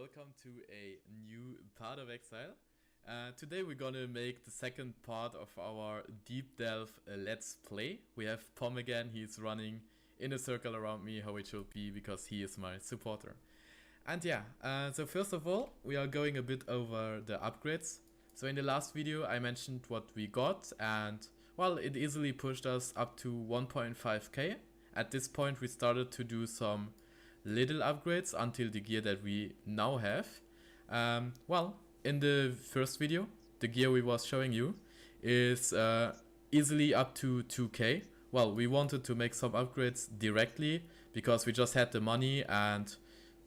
welcome to a new part of Exile. Today we're gonna make the second part of our Deep Delve Let's Play. We have Tom again, he's running in a circle around me, how it should be, because he is my supporter. And yeah, so first of all, we are going a bit over the upgrades. So in the last video I mentioned what we got, and well, it easily pushed us up to 1.5k. At this point we started to do some little upgrades until the gear that we now have. Well, in the first video, the gear we was showing you is easily up to 2k. Well, we wanted to make some upgrades directly because we just had the money and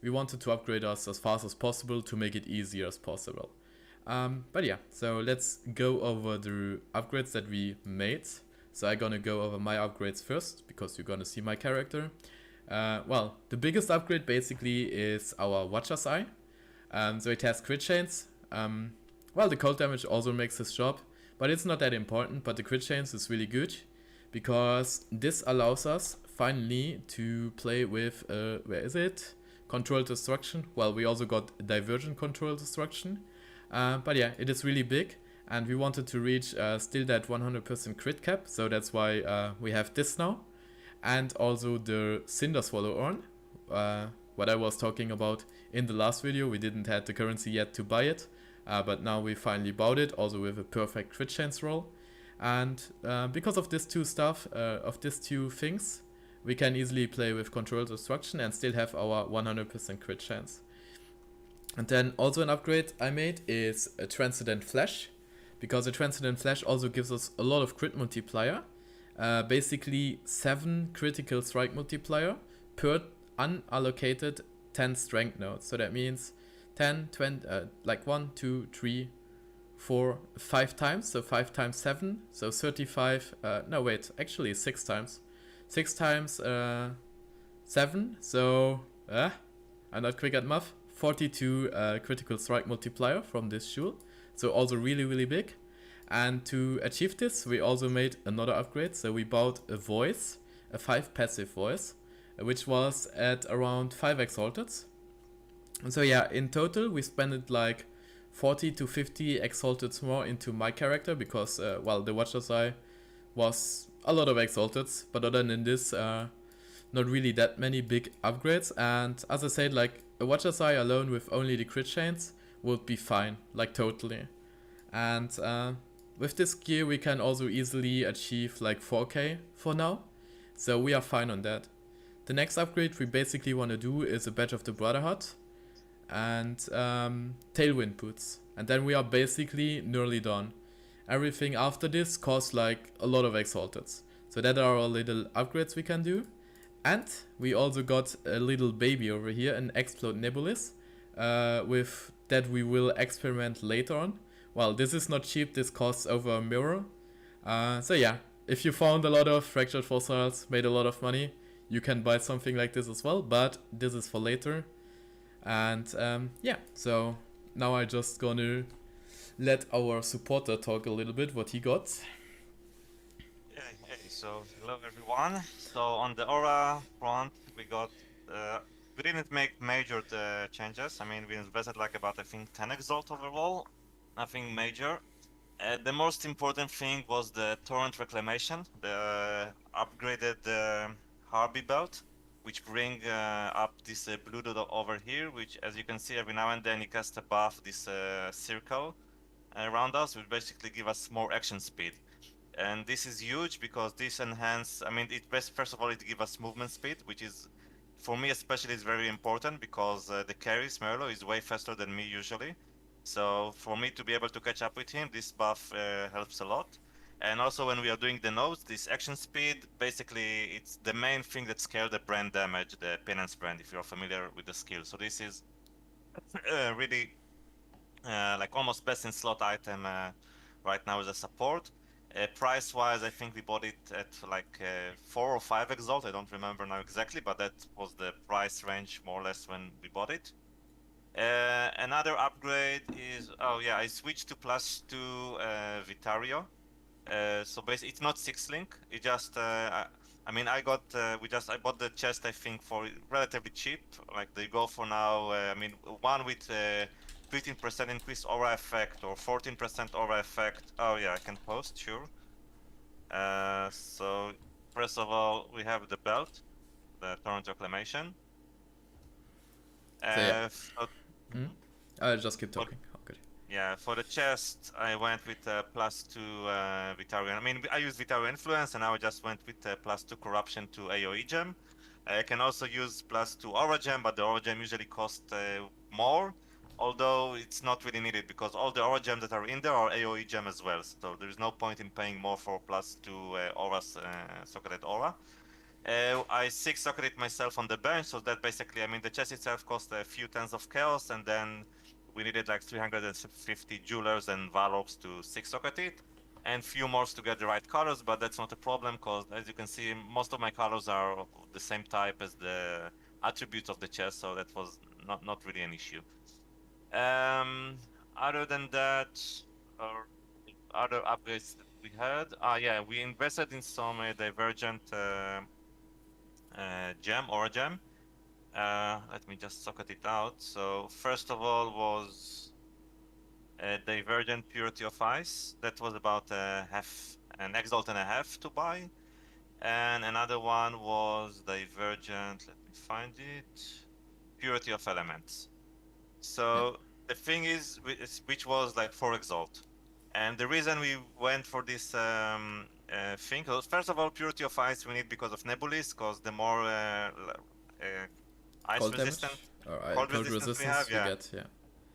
we wanted to upgrade us as fast as possible to make it easier as possible. But yeah, so let's go over the upgrades that we made. So I'm gonna go over my upgrades first because you're gonna see my character. Well, the biggest upgrade basically is our Watcher's Eye. So it has crit chains. Well, the cold damage also makes his job, but it's not that important. But the crit chains is really good because this allows us finally to play with, where is it? Controlled destruction. Well, we also got divergent controlled destruction. But yeah, it is really big. And we wanted to reach still that 100% crit cap. So that's why we have this now. And also the Cinder Swallow Urn, what I was talking about in the last video. We didn't have the currency yet to buy it, but now we finally bought it, also with a perfect crit chance roll. And because of these two things, we can easily play with Controlled Destruction and still have our 100% crit chance. And then also an upgrade I made is a Transcendent Flash, because a Transcendent Flash also gives us a lot of crit multiplier. Basically 7 critical strike multiplier per unallocated 10 strength nodes. So that means 10, 20, like 1, 2, 3, 4, 5 times. So 5 times 7. So 35. No, wait, actually 6 times. 6 times 7. So, I'm not quick at math. 42 critical strike multiplier from this jewel. So also really, really big. And to achieve this, we also made another upgrade. So we bought a voice, a 5 passive voice, which was at around 5 exalteds. And so yeah, in total we spent it like 40 to 50 exalteds more into my character because, well, the Watcher's Eye was a lot of exalteds. But other than this, not really that many big upgrades. And as I said, like a Watcher's Eye alone with only the crit chains would be fine, like totally. And with this gear we can also easily achieve like 4k for now, so we are fine on that. The next upgrade we basically want to do is a Badge of the Brotherhood and Tailwind Boots, and then we are basically nearly done. Everything after this costs like a lot of exalteds, so that are our little upgrades we can do. And we also got a little baby over here, an Explode Nebulous, with that we will experiment later on. Well, this is not cheap, this costs over a mirror. So yeah, if you found a lot of fractured fossils, made a lot of money, you can buy something like this as well, but this is for later. And yeah, so now I just gonna let our supporter talk a little bit what he got. Hey, so hello everyone. So on the aura front, we got, we didn't make major changes. I mean, we invested like about, I think, 10 exalt overall. Nothing major. The most important thing was the Torrent Reclamation, the upgraded Harvey belt, which bring up this blue dot over here, which, as you can see, every now and then you cast a buff, this circle around us, which basically give us more action speed. And this is huge because this enhance, I mean, first of all, it gives us movement speed, which is, for me especially, is very important because the carry, Smerlow, is way faster than me usually. So for me to be able to catch up with him, this buff helps a lot. And also when we are doing the nodes, this action speed, basically it's the main thing that scales the brand damage, the Penance brand, if you're familiar with the skill. So this is really like almost best in slot item right now as a support. Price-wise, I think we bought it at like 4 or 5 exalt, I don't remember now exactly, but that was the price range more or less when we bought it. Another upgrade is, oh yeah, I switched to +2 Vitario. So basically it's not 6 link, it just I mean, I bought the chest, I think, for relatively cheap. Like they go for now, I mean, one with 15% increased aura effect or 14% aura effect. Oh yeah, I can post, sure. So first of all, we have the belt, the Torrent Reclamation. So yeah. So, Hmm? mhm. I'll just keep For talking. Okay. Yeah, for the chest, I went with +2 Vitarian. I mean, I use Vitarian Influence, and now I just went with +2 Corruption to AoE Gem. I can also use +2 Aura Gem, but the Aura Gem usually costs more, although it's not really needed because all the Aura Gems that are in there are AoE Gem as well. So there is no point in paying more for +2 Auras, Socketed Aura. I 6-socketed myself on the bench, so that basically, I mean, the chest itself cost a few tens of chaos, and then we needed like 350 jewelers and valorps to 6-socket it, and few more to get the right colors, but that's not a problem, because as you can see, most of my colors are of the same type as the attributes of the chest, so that was not really an issue. Other than that, or other upgrades that we had, yeah, we invested in some divergent gem or a gem. Let me just socket it out. So first of all was Divergent Purity of Ice. That was about an exalt and a half to buy. And another one was Divergent, let me find it, Purity of Elements. So the thing is, which was like 4 exalt. And the reason we went for this thing, first of all, Purity of Ice we need because of Nebulis, because the more ice Cold resistant, damage? Or cold cold resistance we resistance have, you yeah, get, yeah.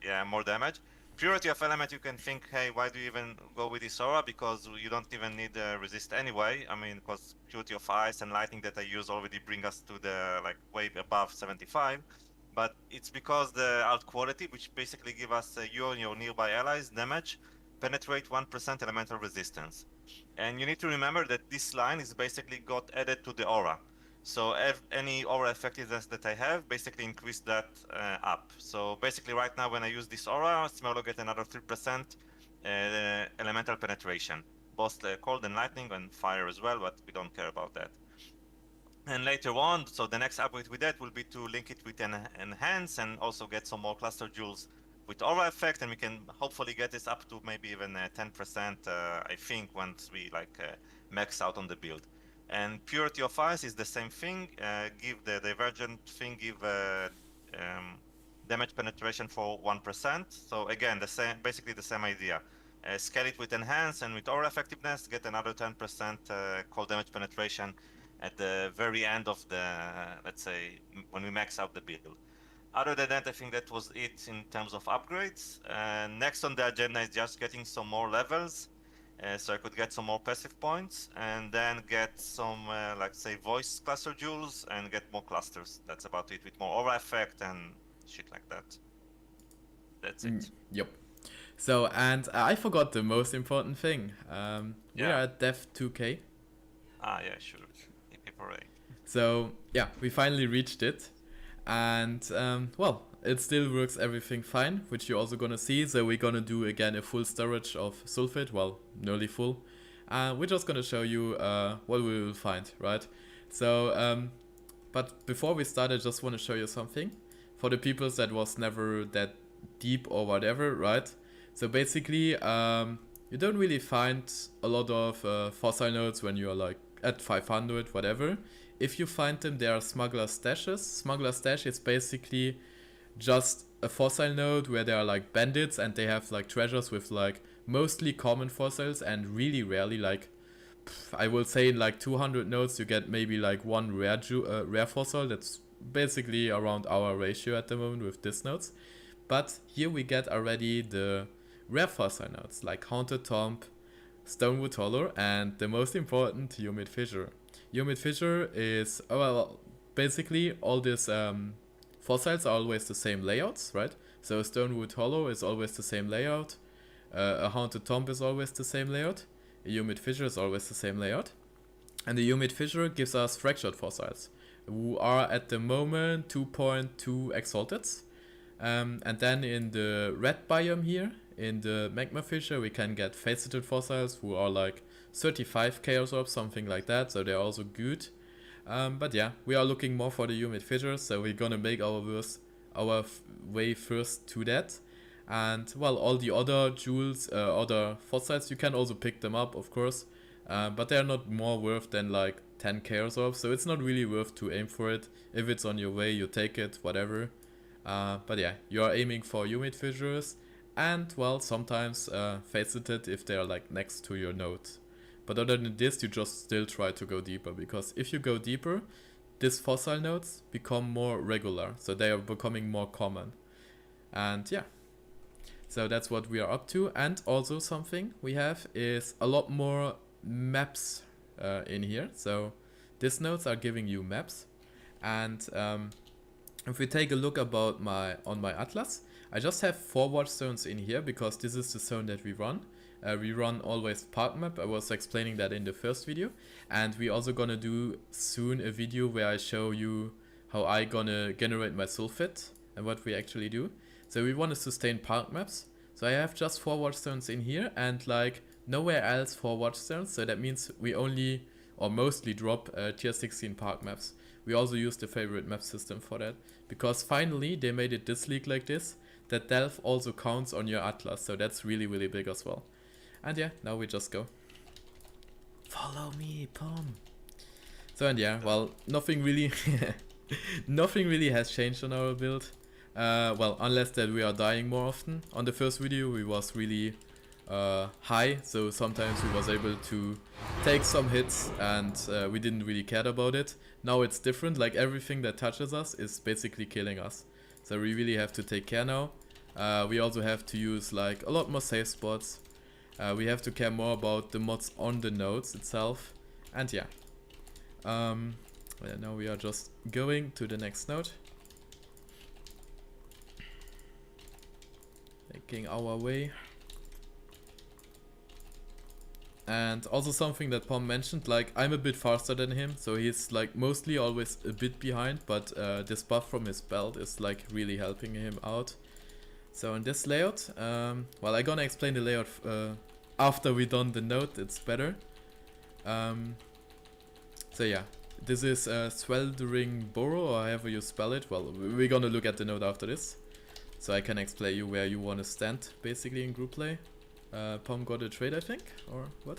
yeah, more damage. Purity of Element, you can think, hey, why do you even go with this aura? Because you don't even need resist anyway. I mean, because Purity of Ice and Lightning that I use already bring us to the like way above 75. But it's because the alt quality, which basically give us you and your nearby allies damage, penetrate 1% elemental resistance. And you need to remember that this line is basically got added to the aura. So any aura effectiveness that I have basically increase that up. So basically right now when I use this aura, Smerlo get another 3% elemental penetration. Both cold and lightning and fire as well, but we don't care about that. And later on, so the next upgrade with that will be to link it with an enhance and also get some more cluster jewels with aura effect, and we can hopefully get this up to maybe even 10%, I think, once we like max out on the build. And Purity of Ice is the same thing. Give the Divergent thing, give damage penetration for 1%. So again, the same, basically the same idea. Scale it with enhance and with aura effectiveness, get another 10% cold damage penetration at the very end of the, let's say, when we max out the build. Other than that, I think that was it in terms of upgrades. Next on the agenda is just getting some more levels, so I could get some more passive points, and then get some, like say, voice cluster jewels, and get more clusters. That's about it, with more aura effect and shit like that. That's it. Yep. So, and I forgot the most important thing. We Yeah. are at Dev 2K. Yeah, sure. Hip hooray. So, yeah, we finally reached it. And, well, it still works everything fine, which you're also gonna see. So we're gonna do again a full storage of sulfate, well, nearly full. We're just gonna show you what we will find, right? So, but before we start, I just want to show you something. For the people that was never that deep or whatever, right? So basically, you don't really find a lot of fossil nodes when you're like at 500, whatever. If you find them, they are smuggler stashes. Smuggler stash is basically just a fossil node where there are like bandits and they have like treasures with like mostly common fossils and really rarely like I will say in like 200 nodes you get maybe like one rare fossil. That's basically around our ratio at the moment with this nodes. But here we get already the rare fossil nodes like Haunted Tomb, Stonewood Hollow, and the most important, Humid Fissure. Humid Fissure is, well, basically all these fossils are always the same layouts, right? So Stonewood Hollow is always the same layout, a Haunted Tomb is always the same layout, a Humid Fissure is always the same layout, and the Humid Fissure gives us fractured fossils, who are at the moment 2.2 exalted. And then in the red biome here, in the magma fissure, we can get faceted fossils who are like 35 chaos orbs, something like that, so they're also good. But yeah, we are looking more for the humid fissures, so we're gonna make our way first to that. And well, all the other jewels, other fossils, you can also pick them up, of course, but they're not more worth than like 10k or so, so it's not really worth to aim for it. If it's on your way, you take it, whatever. But yeah, you are aiming for humid fissures, and well, sometimes faceted if they are like next to your node. But other than this, you just still try to go deeper, because if you go deeper, these fossil nodes become more regular, so they are becoming more common. And yeah, so that's what we are up to. And also something we have is a lot more maps in here. So these nodes are giving you maps, and if we take a look about on my atlas, I just have 4 watch zones in here because this is the zone that we run. We run always park map. I was explaining that in the first video, and we also gonna do soon a video where I show you how I gonna generate my sulfate and what we actually do. So we want to sustain park maps. So I have just 4 watch zones in here and like nowhere else 4 watch zones. So that means we only or mostly drop tier 16 park maps. We also use the favorite map system for that, because finally they made it this league like this, that delve also counts on your atlas. So that's really, really big as well. And yeah, now we just go. Follow me, Pom. So and yeah, well, nothing really nothing really has changed on our build. Well, unless that we are dying more often. On the first video we was really high, so sometimes we was able to take some hits and we didn't really care about it. Now it's different, like everything that touches us is basically killing us. So we really have to take care now. We also have to use like a lot more safe spots. We have to care more about the mods on the nodes itself. And yeah. Now we are just going to the next node. Making our way. And also something that Pom mentioned, like I'm a bit faster than him, so he's like mostly always a bit behind, but this buff from his belt is like really helping him out. So in this layout, well, I'm gonna explain the layout after we done the node, it's better. So yeah, this is Sweltering Burrow, or however you spell it. Well, we're gonna look at the node after this, so I can explain you where you wanna stand basically in group play. Pom got a trade, I think, or what?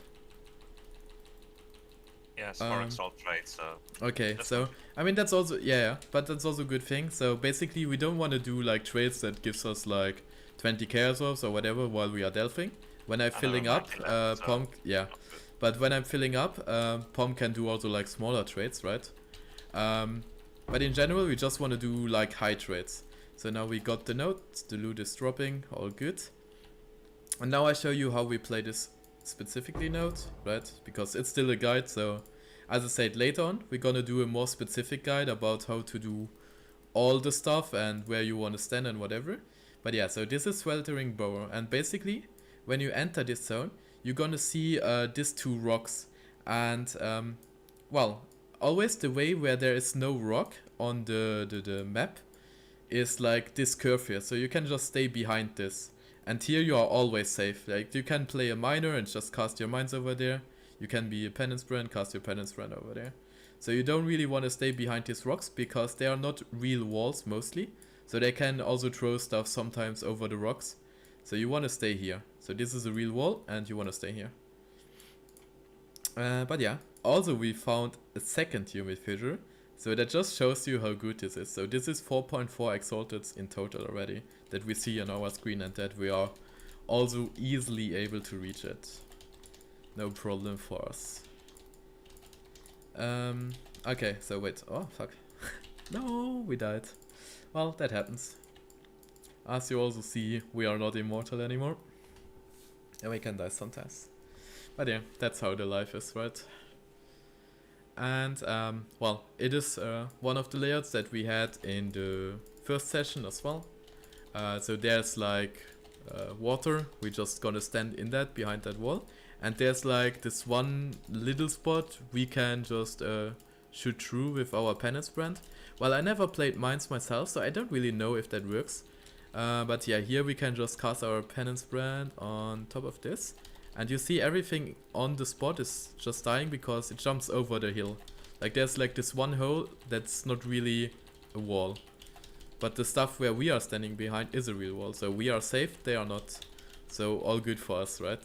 Yes, forex all trade, so... Okay, so, I mean, that's also, yeah, but that's also a good thing. So basically, we don't want to do, like, trades that gives us, like, 20k or whatever while we are delving. When I'm filling up, Pom, yeah. But when I'm filling up, Pom can do also, like, smaller trades, right? But in general, we just want to do, like, high trades. So now we got the node, the loot is dropping, all good. And now I show you how we play this specifically node, right? Because it's still a guide, so as I said, later on we're gonna do a more specific guide about how to do all the stuff and where you want to stand and whatever. But yeah, so this is Sweltering Burrow, and basically when you enter this zone, you're gonna see these 2 rocks. And well, always the way where there is no rock on the map is like this curve here, so you can just stay behind this. And here you are always safe. Like you can play a miner and just cast your mines over there. You can be a penance brand, cast your penance brand over there. So you don't really want to stay behind these rocks because they are not real walls mostly. So they can also throw stuff sometimes over the rocks. So you want to stay here. So this is a real wall and you want to stay here. But yeah, also we found a second humid fissure. So that just shows you how good this is. So this is 4.4 exalted in total already that we see on our screen, and that we are also easily able to reach it. No problem for us. Okay, so wait. Oh, fuck. No, we died. Well, that happens. As you also see, we are not immortal anymore. And we can die sometimes. But yeah, that's how the life is, right? And well, it is one of the layouts that we had in the first session as well. So there's like water, we're just gonna stand in that, behind that wall. And there's like this one little spot we can just shoot through with our penance brand. Well, I never played mines myself, so I don't really know if that works. But yeah, here we can just cast our penance brand on top of this. And you see everything on the spot is just dying because it jumps over the hill. Like there's like this one hole that's not really a wall. But the stuff where we are standing behind is a real wall. So we are safe, they are not. So all good for us, right?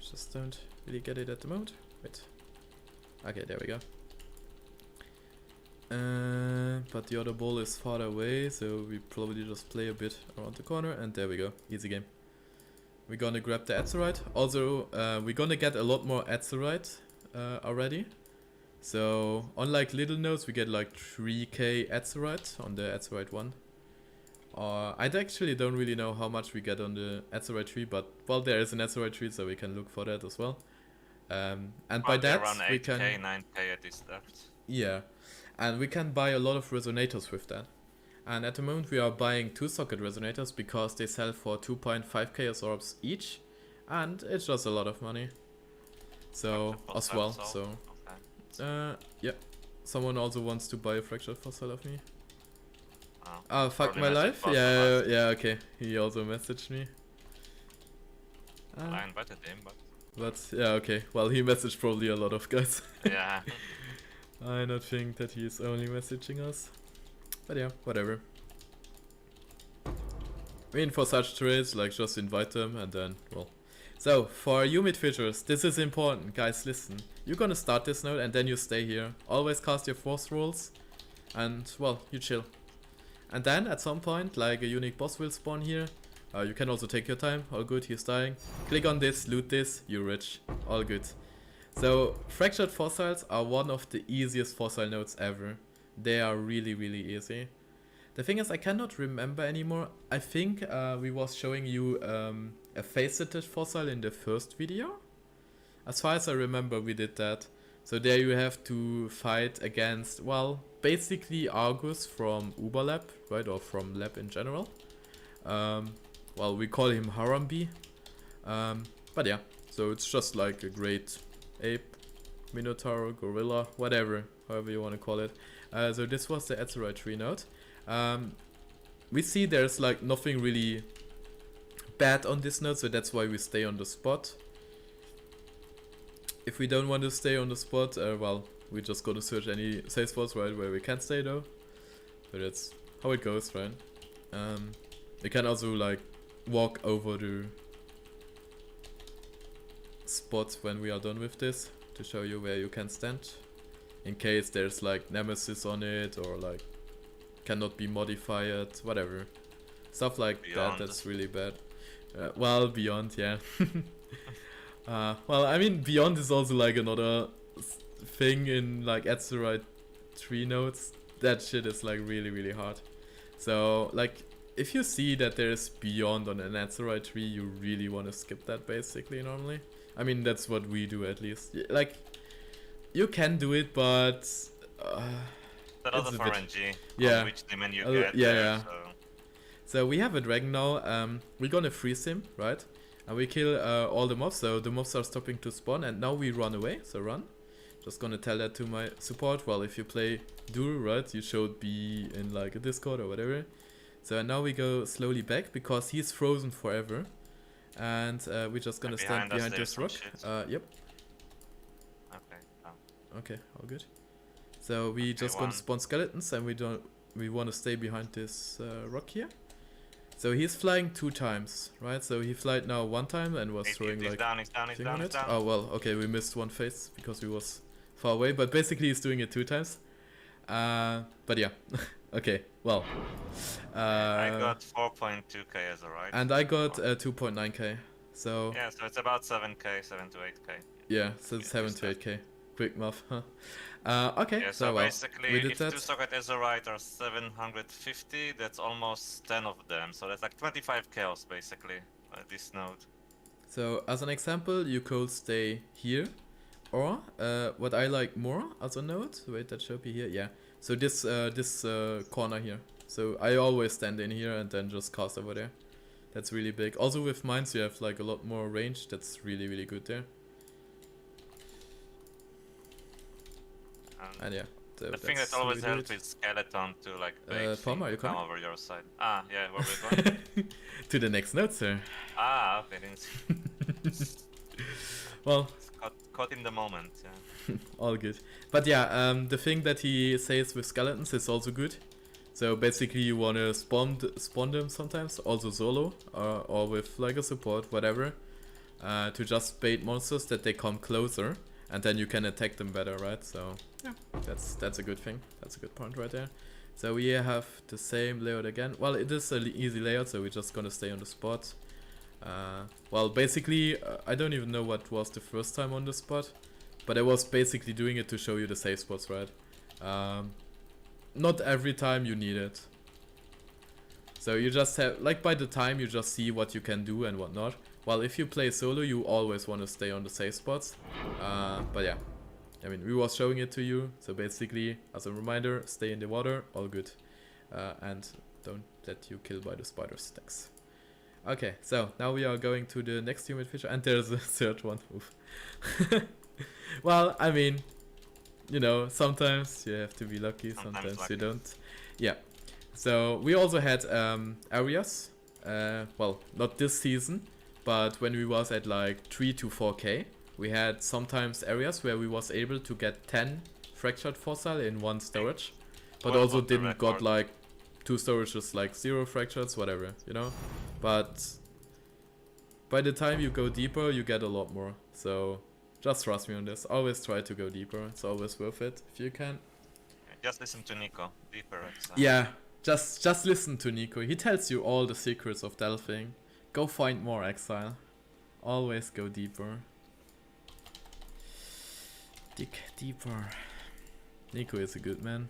Just don't really get it at the moment. Wait. Okay, there we go. But the other ball is farther away, so we probably just play a bit around the corner, and there we go. Easy game. We're gonna grab the Atzerite. Also, we're gonna get a lot more Atzerite already. So, unlike little nodes, we get like 3k Atzerite on the Atzerite 1. I actually don't really know how much we get on the Atzerite tree, but well, there is an Atzerite tree, so we can look for that as well. And by that, around 8K, we can 9K at this depth. yeah, and we can buy a lot of resonators with that. And at the moment, we are buying 2-socket resonators because they sell for 2.5k as orbs each, and it's just a lot of money. So as well, so yeah, someone also wants to buy a fractured fossil of me. Oh, fuck my life? Yeah, yeah, okay. He also messaged me. I invited him, but yeah, okay. Well, he messaged probably a lot of guys. Yeah. I don't think that he's only messaging us. But yeah, whatever. I mean, for such trades, like, just invite them and then, well. So, for you midfishers, this is important. Guys, listen. You're gonna start this node and then you stay here. Always cast your force rolls. And, well, you chill. And then, at some point, like, a unique boss will spawn here. You can also take your time. All good, he's dying. Click on this, loot this, you're rich. All good. So, fractured fossils are one of the easiest fossil nodes ever. They are really, really easy. The thing is, I cannot remember anymore. I think we was showing you a faceted fossil in the first video. As far as I remember, we did that. So there you have to fight against, well, basically Argus from Uberlab, right? Or from Lab in general. Well, we call him Harambe. But yeah, so it's just like a great ape, minotaur, gorilla, whatever, however you want to call it. So this was the Atzerite tree node. We see there's like nothing really bad on this node, so that's why we stay on the spot. If we don't want to stay on the spot, well, we just go to search any safe spots, right, where we can stay though. So that's how it goes, right? You can also like walk over the spot when we are done with this to show you where you can stand. In case there's like Nemesis on it or like cannot be modified, whatever. Stuff like Beyond. that's really bad. Well, Beyond, yeah. Well, I mean, Beyond is also like another thing in like Atzerite tree nodes. That shit is like really, really hard. So, like, if you see that there's Beyond on an Atzerite tree, you really want to skip that basically normally. I mean, that's what we do at least. Like, you can do it, but That other for RNG. Yeah. On which demon you get. Yeah, there, yeah. So we have a dragon now. We're gonna freeze him, right? And we kill all the mobs, so the mobs are stopping to spawn, and now we run away, so run. Just gonna tell that to my support. Well, if you play Duel, right, you should be in like a Discord or whatever. So now we go slowly back, because he's frozen forever. And we're just gonna stand behind this rock. Yep. Okay. Okay, all good. So we just gonna spawn skeletons, and we want to stay behind this rock here. So he's flying 2 times, right? So he flied now 1 time and was throwing like he's down. Oh well, okay, we missed 1 phase because we was far away, but basically he's doing it 2 times. But yeah, okay, well. I got 4.2k as a right. And I got 2.9k, so... Yeah, so it's about 7k, 7 to 8k. Yeah, so 7 to 8k. Quick math, huh? Okay, yeah, so well, basically, we did if that. 2-socket Azerite are 750, that's almost 10 of them. So that's like 25 chaos, basically, this node. So, as an example, you could stay here. Or, what I like more as a node, wait, that should be here, yeah. So this corner here. So I always stand in here and then just cast over there. That's really big. Also with mines you have like a lot more range, that's really, really good there. And yeah, So The thing that that's always really helps good. is skeleton to like bait Palmer, thing are you to come coming? over your side. Ah, yeah, where we going? To the next note, sir. Ah, okay, didn't see. Well, It's caught in the moment, yeah. all good. But yeah, the thing that he says with skeletons is also good. So basically you wanna spawn them sometimes, also solo, or with like a support, whatever. To just bait monsters that they come closer, and then you can attack them better, right? So yeah, that's a good thing. That's a good point right there. So we have the same layout again. Well, it is an easy layout, so we're just gonna stay on the spot. Well, basically, I don't even know what was the first time on the spot, but I was basically doing it to show you the safe spots, right? Not every time you need it. So you just have, like, by the time you just see what you can do and what not. Well, if you play solo, you always want to stay on the safe spots. But yeah, I mean, we was showing it to you. So basically, as a reminder, stay in the water, all good. And don't let you kill by the spider stacks. Okay, so now we are going to the next humid fisher, and there's a third one. Oof. Well, I mean, you know, sometimes you have to be lucky, sometimes lucky. you don't. Yeah. So we also had areas. Well, not this season, but when we was at like 3 to 4k, we had sometimes areas where we was able to get 10 fractured fossil in one storage, but also didn't got like 2 storages, like 0 fractures, whatever, you know. But by the time you go deeper, you get a lot more. So just trust me on this. Always try to go deeper. It's always worth it if you can. Just listen to Nico. Deeper. Yeah, just listen to Nico. He tells you all the secrets of delphing. Go find more, Exile. Always go deeper. Dig deeper. Nico is a good man.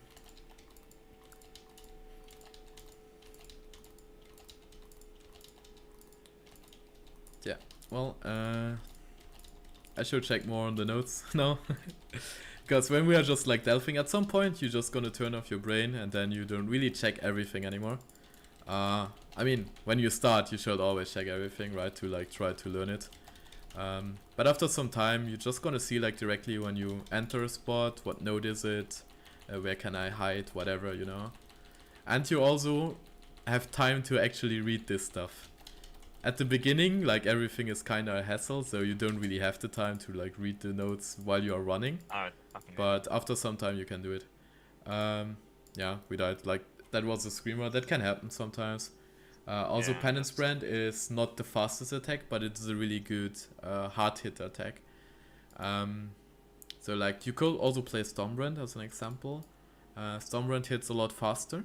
Yeah, well, I should check more on the notes now. Because when we are just like delphing, at some point you're just gonna turn off your brain and then you don't really check everything anymore. I mean, when you start, you should always check everything, right? To like try to learn it. But after some time, you're just gonna see like directly when you enter a spot, what node is it, where can I hide, whatever, you know. And you also have time to actually read this stuff. At the beginning, like everything is kinda a hassle, so you don't really have the time to like read the notes while you are running. But after some time you can do it. Yeah, we died. Like, that was a screamer. That can happen sometimes. Also, Penance Brand is not the fastest attack, but it's a really good hard hit attack. So like, you could also play Stormbrand as an example. Stormbrand hits a lot faster,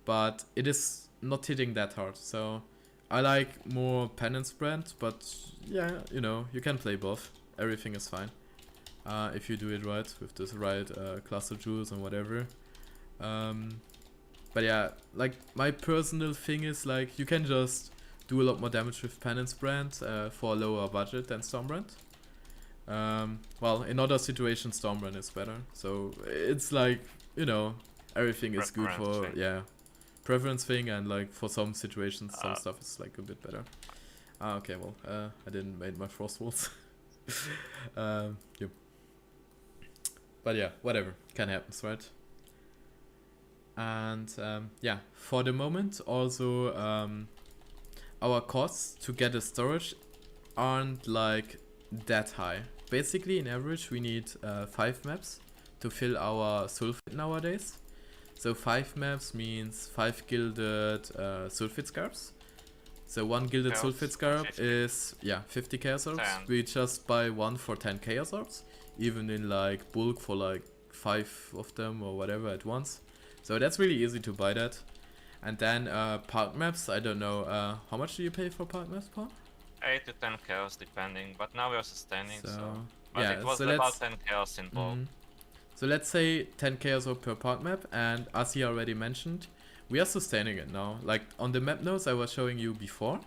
but it is not hitting that hard. So I like more Penance Brand, but yeah, you know, you can play both. Everything is fine. If you do it right, with the right cluster jewels and whatever. But yeah, like, my personal thing is like, you can just do a lot more damage with Penance Brand for a lower budget than Stormbrand. Well, in other situations Stormbrand is better. So it's like, you know, everything is good for, yeah, preference thing, and like for some situations some stuff is like a bit better. Okay, well, I didn't make my frost walls. Yep. But yeah, whatever, can happen, right? And yeah, for the moment also our costs to get a storage aren't like that high. Basically, in average we need 5 maps to fill our sulfate nowadays. So 5 maps means 5 gilded sulfate scarabs. So 1 gilded sulfate scarab is, yeah, 50 chaos orbs. We just buy 1 for 10 chaos orbs, even in like bulk for like 5 of them or whatever at once. So that's really easy to buy that. And then park maps, I don't know, how much do you pay for park maps, Paul? 8 to 10 chaos depending, but now we are sustaining, so but yeah, it was so about 10 chaos in bulk. So let's say 10 chaos orb per park map, and as he already mentioned, we are sustaining it now. Like on the map notes I was showing you before,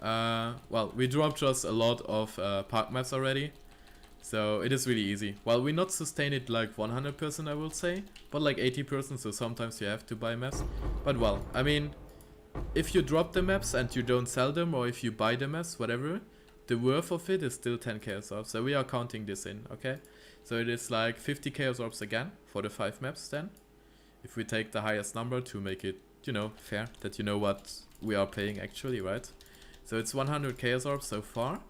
well, we dropped just a lot of park maps already, so it is really easy. Well, we not sustain it like 100%, I will say, but like 80%, so sometimes you have to buy maps. But well, I mean, if you drop the maps and you don't sell them, or if you buy the maps, whatever, the worth of it is still 10 chaos orbs, so we are counting this in, okay? So it is like 50 chaos orbs again for the 5 maps then. If we take the highest number to make it, you know, fair, that you know what we are paying actually, right? So it's 100 chaos orbs so far.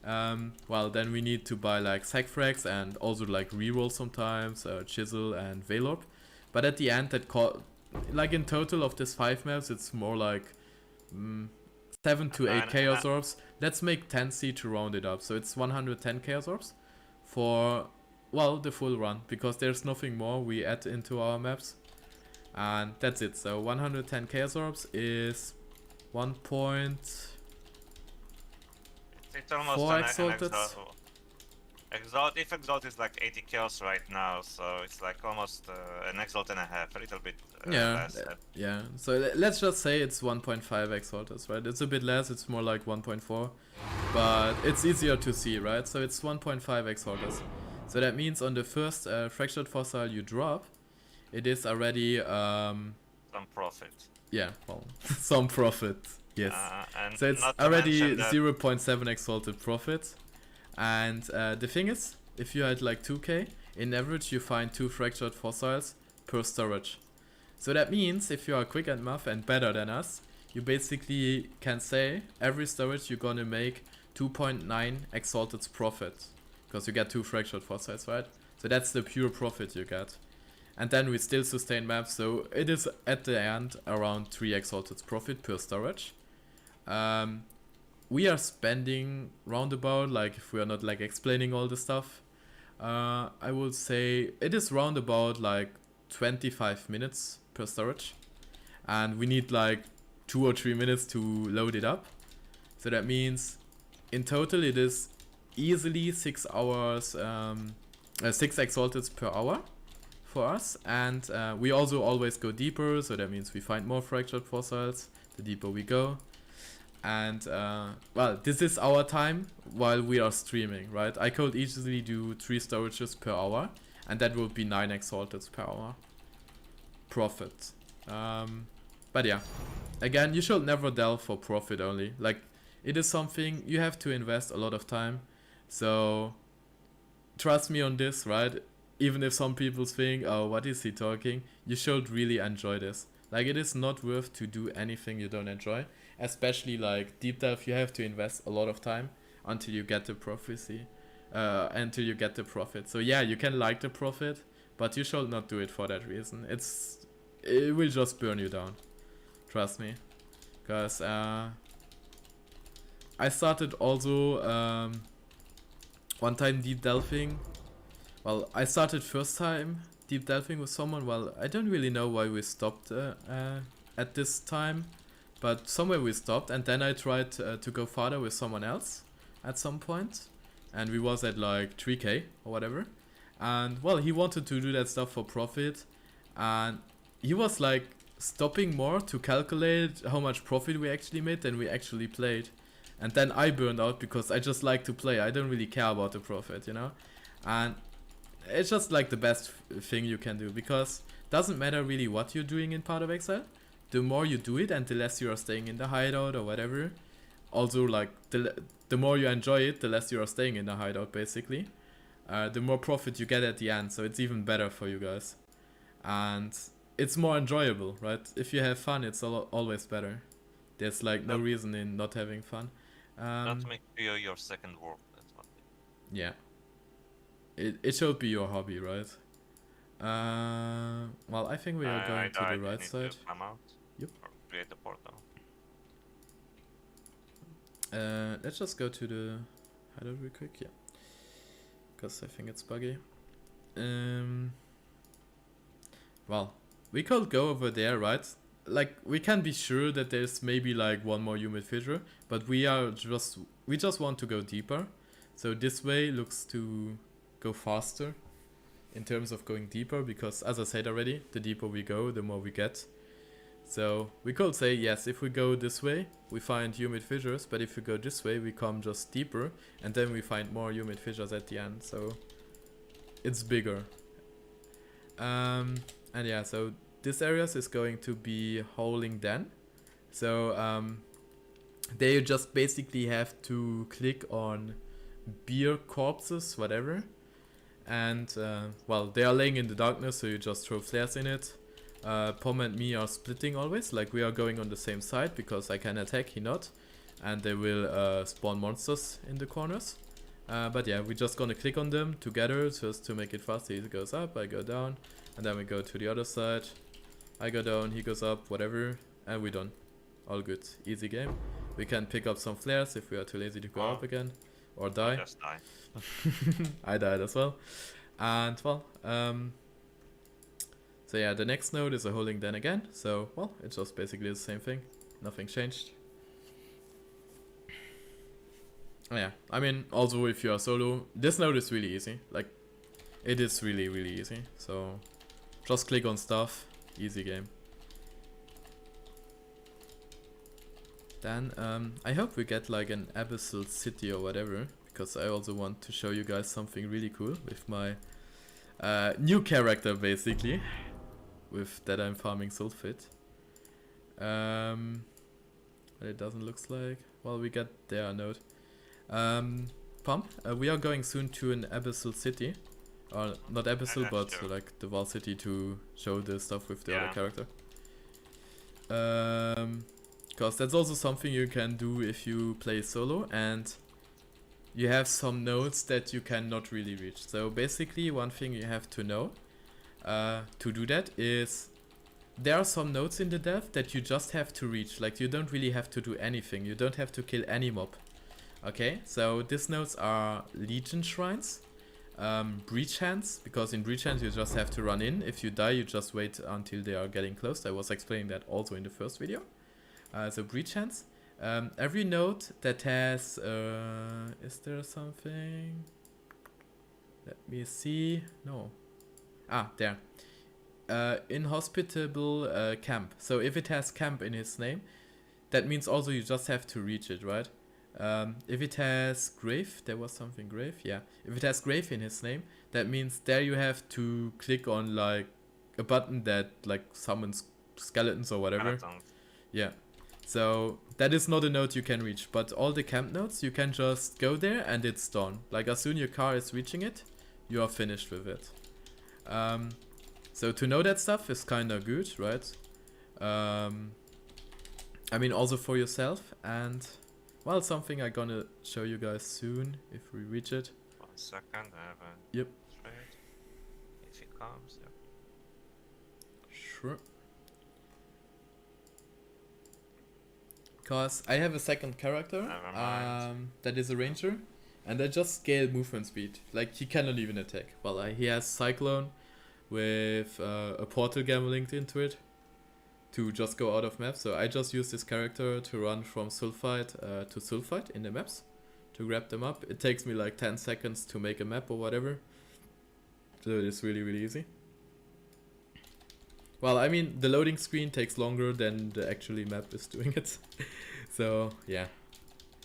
Well, then we need to buy like sack frags and also like reroll sometimes, chisel and veil. But at the end, like in total of this 5 maps, it's more like 7 to 8 chaos orbs. Let's make 10C to round it up. So it's 110 chaos orbs for, well, the full run, because there's nothing more we add into our maps. And that's it. So 110 chaos orbs is 1. It's almost 4 an exalted. If exalt is like 80 chaos right now, so it's like almost an exalt and a half, a little bit less. Yeah. So let's just say it's 1.5 exalted, right? It's a bit less. It's more like 1.4, but it's easier to see, right? So it's 1.5 exalted. So that means on the first fractured fossil you drop, it is already some profit. Yeah, well, some profit. Yes. And so it's already 0.7 exalted profit. And the thing is, if you had like 2k, in average you find 2 fractured fossils per storage. So that means if you are quick at math and better than us, you basically can say every storage you're gonna make 2.9 exalted profit. Because you get 2 fractured fossils, right? So that's the pure profit you get. And then we still sustain maps, so it is at the end around 3 exalted profit per storage. We are spending roundabout, like if we are not like explaining all the stuff, I would say it is roundabout like 25 minutes per storage. And we need like 2 or 3 minutes to load it up. So that means in total it is easily 6 hours, 6 exalted per hour for us. And we also always go deeper, so that means we find more fractured fossils the deeper we go. And well, this is our time while we are streaming, right? I could easily do 3 storages per hour, and that would be 9 exalted per hour profit. But yeah, again, you should never delve for profit only. Like, it is something you have to invest a lot of time. So trust me on this, right? Even if some people think, oh, what is he talking? You should really enjoy this. Like, it is not worth to do anything you don't enjoy. Especially like deep dive, you have to invest a lot of time until you get the prophecy, until you get the profit. So yeah, you can like the profit, but you should not do it for that reason. It will just burn you down. Trust me, because I started also one time deep delving. Well, I started first time deep delving with someone. Well, I don't really know why we stopped at this time. But somewhere we stopped, and then I tried to go farther with someone else at some point, and we was at like 3k or whatever. And well, he wanted to do that stuff for profit, and he was like stopping more to calculate how much profit we actually made than we actually played. And then I burned out because I just like to play. I don't really care about the profit, you know. And it's just like the best thing you can do, because it doesn't matter really what you're doing in Part of Exile. The more you do it and the less you are staying in the hideout or whatever. Also, like, the more you enjoy it, the less you are staying in the hideout, basically. The more profit you get at the end, so it's even better for you guys. And it's more enjoyable, right? If you have fun, it's always better. There's, like, no reason in not having fun. Not make your second work, that's what. Yeah. It should be your hobby, right? Well, I think we are going to the right side. Come out. Yep. Or create a portal. Let's just go to the hideout real quick, yeah. Because I think it's buggy. Well, we could go over there, right? Like, we can be sure that there's maybe like one more humid fissure, but we just want to go deeper. So this way looks to go faster in terms of going deeper, because as I said already, the deeper we go, the more we get. So we could say, yes, if we go this way, we find humid fissures, but if we go this way, we come just deeper, and then we find more humid fissures at the end, so it's bigger. And yeah, so this area is going to be Howling Den. So there you just basically have to click on beer corpses, whatever, and well, they are laying in the darkness, so you just throw flares in it. Pom and me are splitting always, like we are going on the same side because I can attack, he not, and they will spawn monsters in the corners. But yeah, we're just gonna click on them together just to make it faster. He goes up, I go down, and then we go to the other side. I go down, he goes up, whatever, and we're done. All good, easy game. We can pick up some flares if we are too lazy to go up again, or die. Just die. I died as well. And well, so yeah, the next node is a holding then again. So well, it's just basically the same thing. Nothing changed. Yeah, I mean, also if you are solo, this node is really easy. Like, it is really, really easy. So just click on stuff, easy game. Then I hope we get like an abyssal city or whatever, because I also want to show you guys something really cool with my new character basically, with that I'm farming sulfate. But it doesn't look like, well, we get there a node. Pump, we are going soon to an abyssal city, or not abyssal, but Sure. like the Val city to show the stuff with the Yeah. other character. Because that's also something you can do if you play solo and you have some nodes that you cannot really reach. So basically one thing you have to know to do that is there are some nodes in the delve that you just have to reach. Like you don't really have to do anything. You don't have to kill any mob. Okay, so these nodes are Legion Shrines, Breach Hands, because in Breach Hands you just have to run in. If you die, you just wait until they are getting close. I was explaining that also in the first video. So Breach Hands. Every node that has... is there something? Let me see. No. Ah, there. Inhospitable camp. So if it has camp in its name, that means also you just have to reach it, right? If it has grave, there was something grave, yeah. If it has grave in his name, that means there you have to click on like a button that like summons skeletons or whatever. Yeah. So that is not a node you can reach, but all the camp nodes you can just go there and it's done. Like as soon your car is reaching it, you are finished with it. So to know that stuff is kinda good, right? I mean also for yourself, and well, something I'm gonna show you guys soon if we reach it. 1 second, I have a Yep. trade. If he comes, yeah. Sure. Cause I have a second character Never mind. that is a ranger, and I just scale movement speed. Like he cannot even attack. Well, he has Cyclone with a portal gem linked into it to just go out of maps. So I just use this character to run from Sulfite to Sulfite in the maps to grab them up. It takes me like 10 seconds to make a map or whatever. So it's really, really easy. Well, I mean, the loading screen takes longer than the actually map is doing it. So, yeah.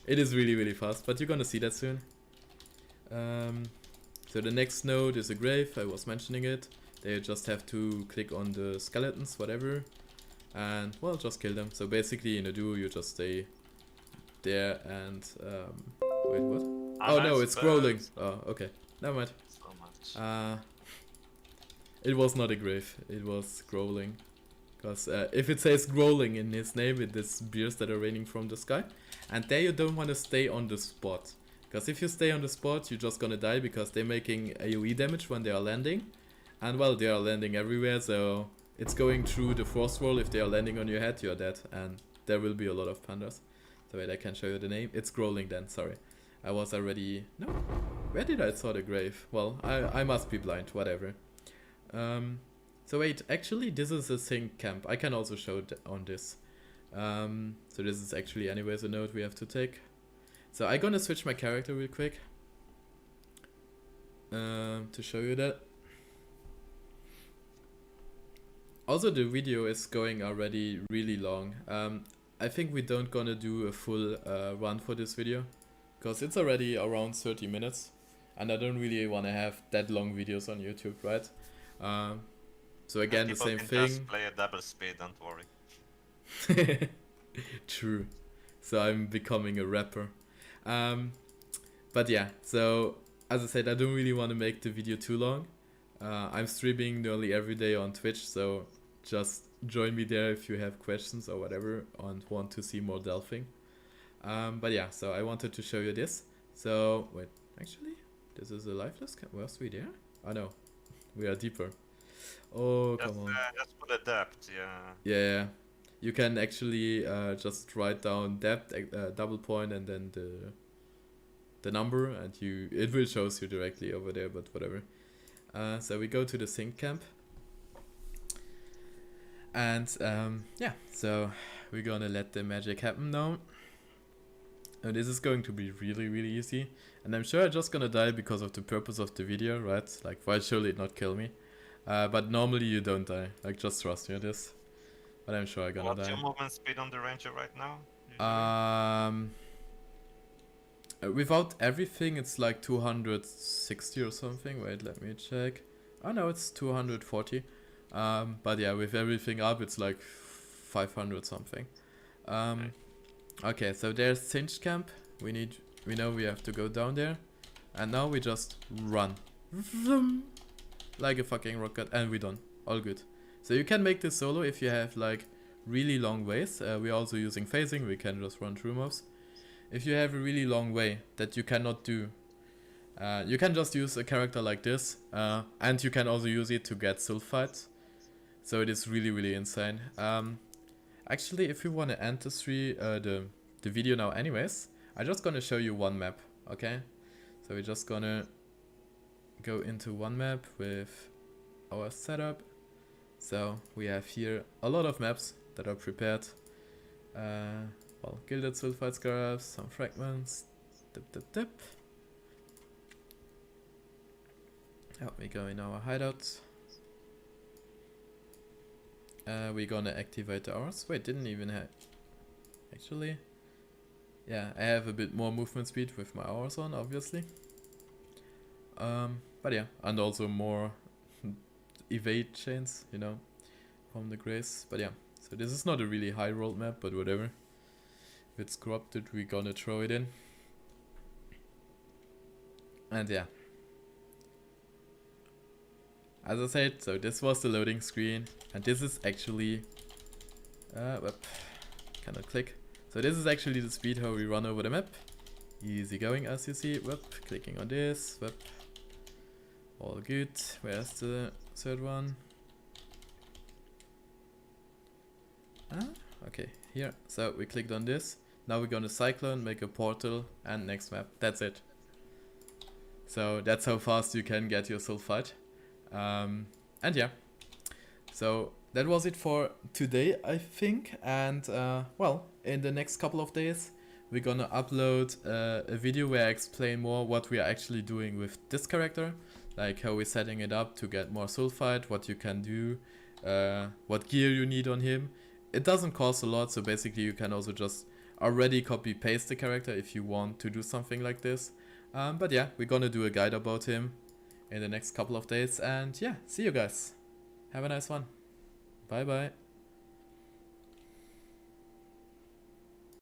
It is really, really fast, but you're gonna see that soon. So the next node is a grave, I was mentioning it. They just have to click on the skeletons, whatever. And, well, just kill them. So basically, in a duo, you just stay there and... wait, what? Oh, no, it's scrolling. Oh, okay. Never mind. So much. It was not a grave, it was scrolling. Because if it says scrolling in his name, it is beers that are raining from the sky. And there you don't want to stay on the spot. Because if you stay on the spot, you're just gonna die because they're making AoE damage when they are landing. And well, they are landing everywhere, so it's going through the frost wall. If they are landing on your head, you're dead. And there will be a lot of pandas. So wait, I can show you the name. It's scrolling then, sorry. I was already... No, where did I saw the grave? Well, I must be blind, whatever. So wait, actually this is a sync camp. I can also show it on this. So this is actually anyways a node we have to take. So I'm gonna switch my character real quick to show you that. Also the video is going already really long. I think we don't gonna do a full run for this video because it's already around 30 minutes and I don't really want to have that long videos on YouTube, right? So again, the same thing. Just play a double speed, don't worry. True. So I'm becoming a rapper. But yeah, so as I said, I don't really want to make the video too long. I'm streaming nearly every day on Twitch, so just join me there if you have questions or whatever and want to see more delphing. But yeah, so I wanted to show you this. So, wait, actually, this is a lifeless cam. Was we there? Oh no, we are deeper. Oh, come on. Just for the depth, yeah. Yeah, you can actually just write down depth, double point, and then the number, and it will shows you directly over there, but whatever. So we go to the sync camp. And yeah, so we're gonna let the magic happen now. And this is going to be really, really easy. And I'm sure I'm just gonna die because of the purpose of the video, right? Like, why should it not kill me? But normally you don't die. Like, just trust me on this. But I'm sure I'm gonna die. What's your movement speed on the ranger right now? Without everything, it's like 260 or something. Wait, let me check. Oh no, it's 240. But yeah, with everything up, it's like 500 something. Okay, so there's Cinch Camp. We know we have to go down there. And now we just run. Like a fucking rocket, and we're done. All good. So you can make this solo if you have like really long ways. We're also using phasing, we can just run through mobs. If you have a really long way that you cannot do, you can just use a character like this, and you can also use it to get sulfites. So it is really, really insane. Actually, if you want to end the video now anyways, I'm just gonna show you one map, okay? So we're just gonna go into one map with our setup. So we have here a lot of maps that are prepared. Well, gilded sulfite scarabs, some fragments. Dip. Help me go in our hideout. We're gonna activate the hours. Wait, didn't even have. Actually, yeah, I have a bit more movement speed with my hours on, obviously. But yeah, and also more evade chains, you know, from the grace. But yeah, so this is not a really high rolled map, but whatever. If it's corrupted, we're gonna throw it in. And yeah, as I said, so this was the loading screen, and this is actually cannot click. So this is actually the speed how we run over the map. Easy going, as you see. Clicking on this. All good. Where's the third one? Okay, here. So we clicked on this. Now we're gonna cyclone, make a portal, and next map. That's it. So that's how fast you can get your sulfite. And yeah, so that was it for today, I think. And well, in the next couple of days, we're gonna upload a video where I explain more what we are actually doing with this character, like how we're setting it up to get more sulfite, what you can do, what gear you need on him. It doesn't cost a lot, so basically you can also just already copy paste the character if you want to do something like this. But yeah, we're gonna do a guide about him in the next couple of days, and yeah, see you guys. Have a nice one. Bye bye.